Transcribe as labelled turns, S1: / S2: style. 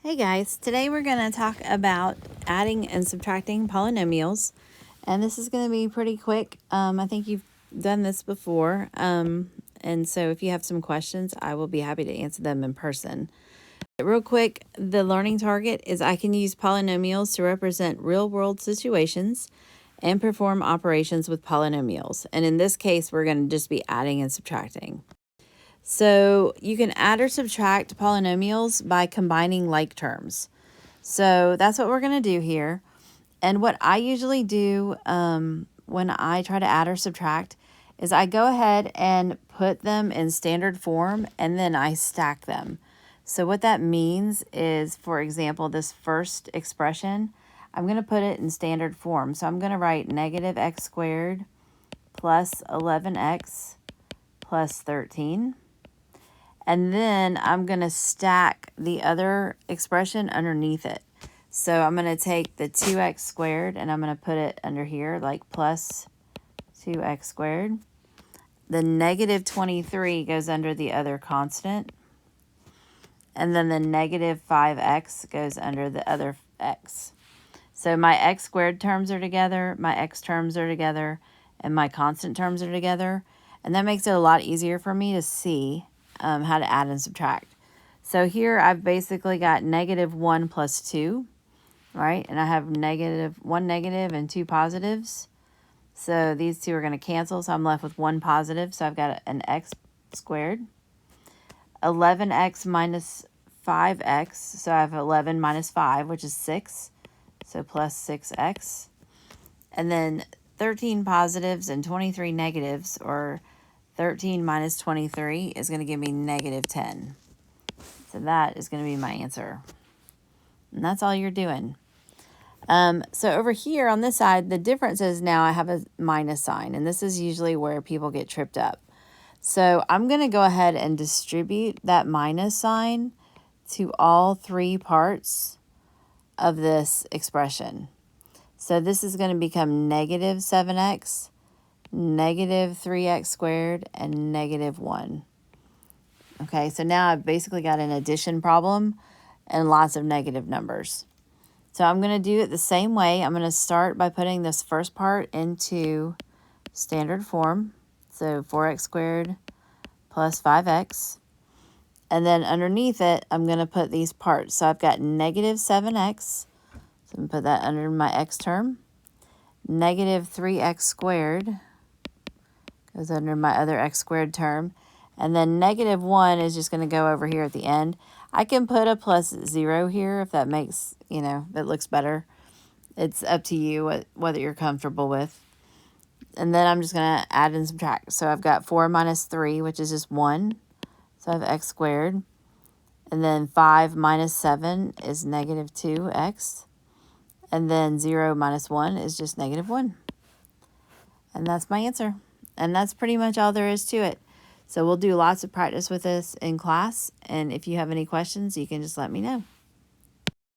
S1: Hey guys, today we're going to talk about adding and subtracting polynomials, and this is going to be pretty quick. I think you've done this before, and so if you have some questions, I will be happy to answer them in person. But real quick, the learning target is I can use polynomials to represent real-world situations and perform operations with polynomials, and in this case, we're going to just be adding and subtracting. So you can add or subtract polynomials by combining like terms. So that's what we're going to do here. And what I usually do when I try to add or subtract is I go ahead and put them in standard form and then I stack them. So what that means is, for example, this first expression, I'm going to put it in standard form. So I'm going to write negative x squared plus 11x plus 13. And then I'm going to stack the other expression underneath it. So I'm going to take the 2x squared and I'm going to put it under here like plus 2x squared. The negative 23 goes under the other constant. And then the negative 5x goes under the other x. So my x squared terms are together, my x terms are together, and my constant terms are together. And that makes it a lot easier for me to see how to add and subtract. So here I've basically got negative 1 plus 2, right? And I have one negative and 2 positives. So these two are going to cancel, so I'm left with 1 positive. So I've got an x squared. 11x minus 5x, so I have 11 minus 5, which is 6. So plus 6x. And then 13 positives and 23 negatives, or 13 minus 23 is going to give me negative 10. So that is going to be my answer. And that's all you're doing. So over here on this side, the difference is now I have a minus sign. And this is usually where people get tripped up. So I'm going to go ahead and distribute that minus sign to all 3 parts of this expression. So this is going to become negative 7x, negative 3x squared, and negative 1. Okay, so now I've basically got an addition problem and lots of negative numbers. So I'm going to do it the same way. I'm going to start by putting this first part into standard form. So 4x squared plus 5x. And then underneath it, I'm going to put these parts. So I've got negative 7x. So I'm going to put that under my x term. Negative 3x squared goes under my other x squared term. And then negative 1 is just going to go over here at the end. I can put a plus 0 here if that makes, that looks better. It's up to you whether you're comfortable with. And then I'm just going to add and subtract. So I've got 4 minus 3, which is just 1. So I have x squared. And then 5 minus 7 is negative 2x. And then 0 minus 1 is just negative 1. And that's my answer. And that's pretty much all there is to it. So we'll do lots of practice with this in class. And if you have any questions, you can just let me know.